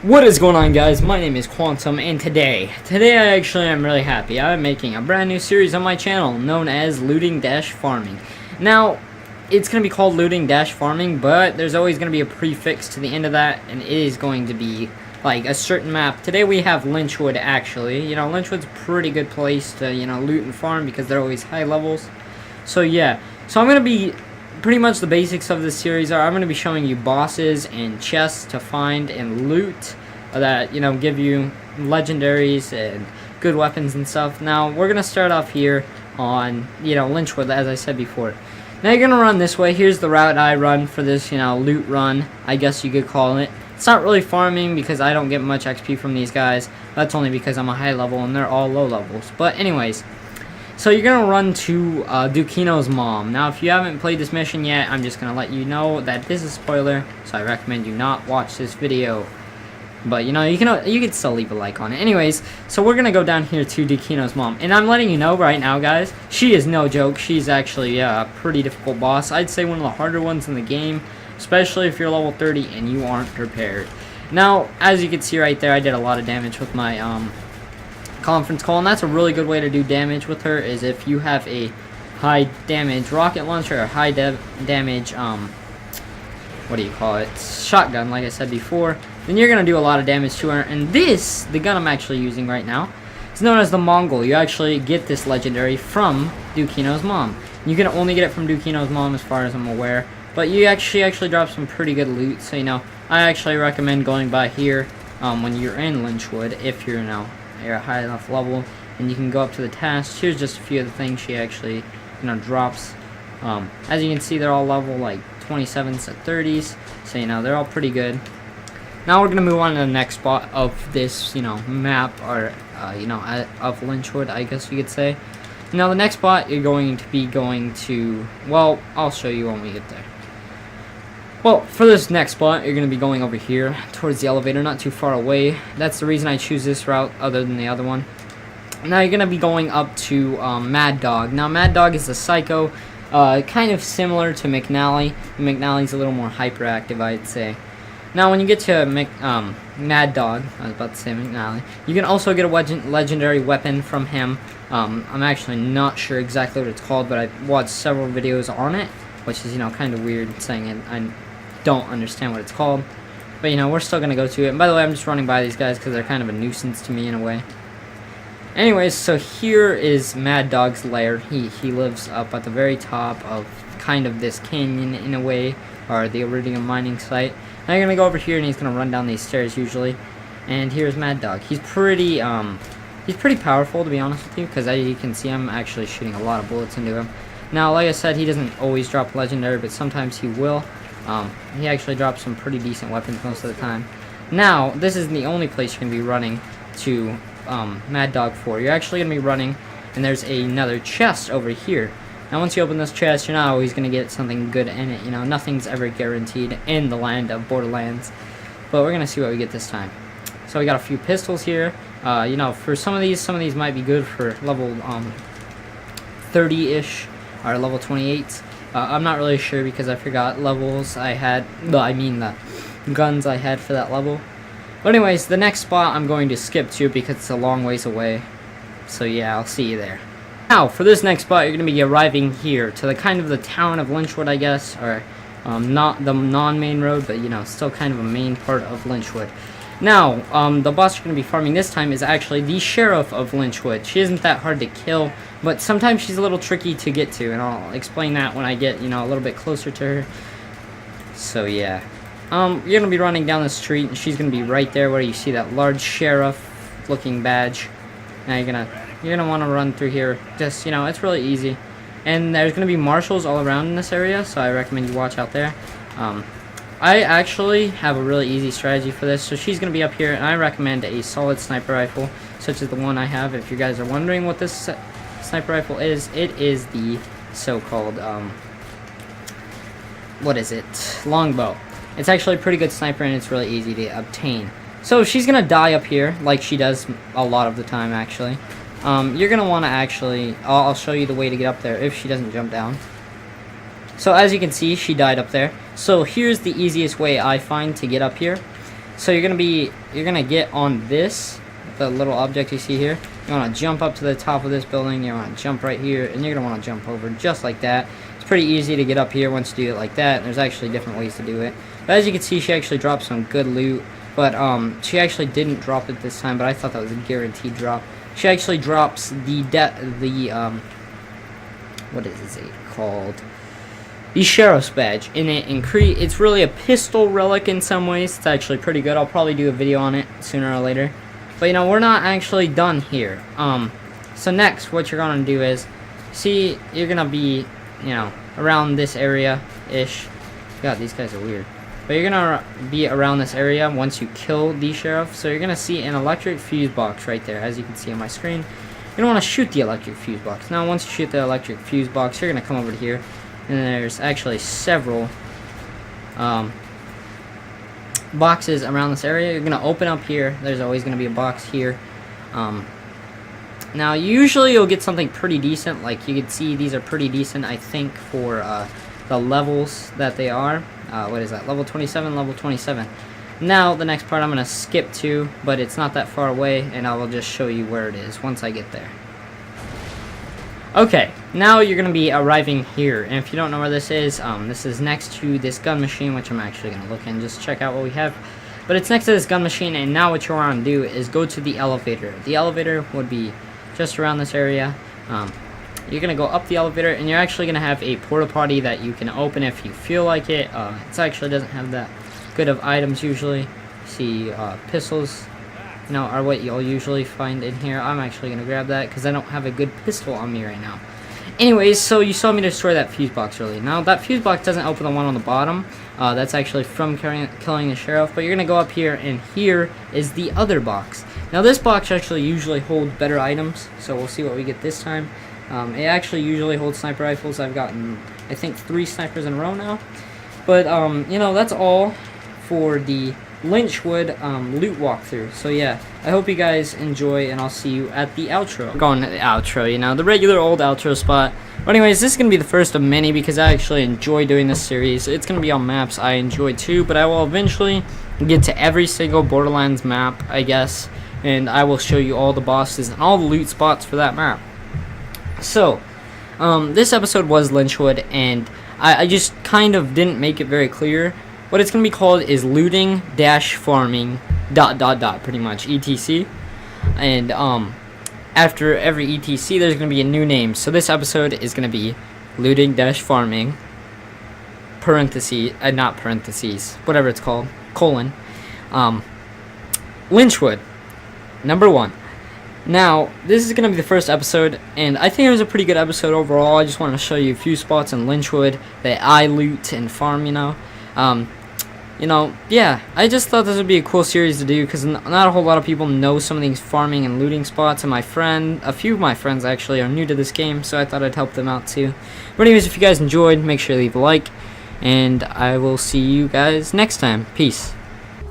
What is going on, guys? My name is Quantum, and today I actually am really happy. I'm making a brand new series on my channel known as Looting-Farming. Now, it's going to be called Looting-Farming, but there's always going to be a prefix to the end of that, and it is going to be like a certain map. Today we have Lynchwood, actually. You know, Lynchwood's a pretty good place to, loot and farm because they're always high levels. So yeah, so I'm going to be pretty much the basics of this series are I'm going to be showing you bosses and chests to find and loot that, give you legendaries and good weapons and stuff. Now, we're going to start off here on, Lynchwood, as I said before. Now, you're going to run this way. Here's the route I run for this, loot run, I guess you could call it. It's not really farming because I don't get much XP from these guys. That's only because I'm a high level and they're all low levels. But anyways, so you're going to run to Quinos' mom. Now, if you haven't played this mission yet, I'm just going to let you know that this is a spoiler, so I recommend you not watch this video. But, you can still leave a like on it. Anyways, so we're going to go down here to Quinos' mom. And I'm letting you know right now, guys, she is no joke. She's actually a pretty difficult boss. I'd say one of the harder ones in the game, especially if you're level 30 and you aren't prepared. Now, as you can see right there, I did a lot of damage with my conference call, and that's a really good way to do damage with her is if you have a high damage rocket launcher or high damage what do you call it, shotgun, like I said before, then you're gonna do a lot of damage to her. And this, the gun I'm actually using right now, is known as the Mongol. You actually get this legendary from Quinos' mom. You can only get it from Quinos' mom as far as I'm aware, but you actually drop some pretty good loot. So I actually recommend going by here when you're in Lynchwood if you're you're a high enough level, and you can go up to the tasks. Here's just a few of the things she actually drops. As you can see, they're all level like 27s to 30s, so they're all pretty good. Now we're gonna move on to the next spot of this map, or of Lynchwood, I guess you could say. Now the next spot you're going to be going to, well, I'll show you when we get there. Well, for this next spot, you're going to be going over here towards the elevator, not too far away. That's the reason I choose this route other than the other one. Now, you're going to be going up to Mad Dog. Now, Mad Dog is a psycho, kind of similar to McNally. McNally's a little more hyperactive, I'd say. Now, when you get to Mad Dog, I was about to say McNally, you can also get a legendary weapon from him. I'm actually not sure exactly what it's called, but I've watched several videos on it, which is, kind of weird saying it. I don't understand what it's called, but we're still gonna go to it. And by the way, I'm just running by these guys because they're kind of a nuisance to me in a way. Anyways, so here is Mad Dog's lair. He lives up at the very top of kind of this canyon in a way, or the iridium mining site. Now you're gonna go over here and he's gonna run down these stairs usually. And here's Mad Dog. He's pretty powerful, to be honest with you, because as you can see, I'm actually shooting a lot of bullets into him. Now, like I said, he doesn't always drop legendary, but sometimes he will. He actually drops some pretty decent weapons most of the time. Now, this isn't the only place you're going to be running to Mad Dog for. You're actually going to be running, and there's another chest over here. Now, once you open this chest, you're not always going to get something good in it. Nothing's ever guaranteed in the land of Borderlands. But we're going to see what we get this time. So we got a few pistols here. For some of these might be good for level 30-ish. Or level 28. I'm not really sure because I forgot levels I had. No, I mean the guns I had for that level. But anyways, the next spot I'm going to skip to because it's a long ways away. So yeah, I'll see you there. Now, for this next spot, you're going to be arriving here to the kind of the town of Lynchwood, I guess. Or not the non-main road, but still kind of a main part of Lynchwood. Now, the boss you're going to be farming this time is actually the sheriff of Lynchwood. She isn't that hard to kill, but sometimes she's a little tricky to get to, and I'll explain that when I get, a little bit closer to her. So, yeah. You're going to be running down the street, and she's going to be right there where you see that large sheriff-looking badge. Now, you're going to want to run through here. Just, it's really easy. And there's going to be marshals all around in this area, so I recommend you watch out there. I actually have a really easy strategy for this. So she's going to be up here, and I recommend a solid sniper rifle, such as the one I have. If you guys are wondering what this sniper rifle is, it is the so-called, what is it? Longbow. It's actually a pretty good sniper, and it's really easy to obtain. So she's going to die up here, like she does a lot of the time, actually. You're going to want to actually, I'll show you the way to get up there if she doesn't jump down. So as you can see, she died up there. So here's the easiest way I find to get up here. So you're gonna get on this, the little object you see here. You want to jump up to the top of this building. You want to jump right here, and you're gonna want to jump over just like that. It's pretty easy to get up here once you do it like that. There's actually different ways to do it. But as you can see, she actually dropped some good loot. But she actually didn't drop it this time. But I thought that was a guaranteed drop. She actually drops the what is it called? The Sheriff's Badge in it. It's really a pistol relic in some ways. It's actually pretty good. I'll probably do a video on it sooner or later. But you know, we're not actually done here. So next, what you're gonna do is, see, you're gonna be, you know, around this area-ish. God, these guys are weird. But you're gonna be around this area once you kill the sheriff. So you're gonna see an electric fuse box right there, as you can see on my screen. You're gonna want to shoot the electric fuse box. Now, once you shoot the electric fuse box, you're gonna come over here, and there's actually several boxes around this area. You're gonna open up here. There's always gonna be a box here. Now, usually you'll get something pretty decent. Like you can see, these are pretty decent, I think, for the levels that they are. What is that? Level 27, level 27. Now, the next part I'm going to skip to, but it's not that far away, and I will just show you where it is once I get there. Okay, now you're going to be arriving here, and if you don't know where this is next to this gun machine, which I'm actually going to look and just check out what we have. But it's next to this gun machine, and now what you want to do is go to the elevator. The elevator would be just around this area. You're going to go up the elevator, and you're actually going to have a porta potty that you can open if you feel like it. It actually doesn't have that good of items usually. See, pistols, you know, are what you'll usually find in here. I'm actually going to grab that because I don't have a good pistol on me right now. Anyways, so you saw me destroy that fuse box earlier. Now, that fuse box doesn't open the one on the bottom. That's actually from killing the sheriff. But you're going to go up here, and here is the other box. Now, this box actually usually holds better items, so we'll see what we get this time. It actually usually holds sniper rifles. I've gotten, I think, 3 snipers in a row now. But, you know, that's all for the Lynchwood loot walkthrough. So yeah, I hope you guys enjoy, and I'll see you at the outro. We're going to the outro, you know, the regular old outro spot. But anyways, this is going to be the first of many because I actually enjoy doing this series. It's going to be on maps I enjoy too, but I will eventually get to every single Borderlands map, I guess, and I will show you all the bosses and all the loot spots for that map. So, this episode was Lynchwood, and I just kind of didn't make it very clear. What it's going to be called is looting-farming ... pretty much, etc. And after every etc, there's going to be a new name. So this episode is going to be looting-farming, parentheses, not parentheses, whatever it's called, colon, Lynchwood, number 1. Now, this is going to be the first episode, and I think it was a pretty good episode overall. I just wanted to show you a few spots in Lynchwood that I loot and farm, you know. You know, yeah, I just thought this would be a cool series to do because not a whole lot of people know some of these farming and looting spots, and a few of my friends actually are new to this game, so I thought I'd help them out too. But anyways, if you guys enjoyed, make sure to leave a like, and I will see you guys next time. Peace.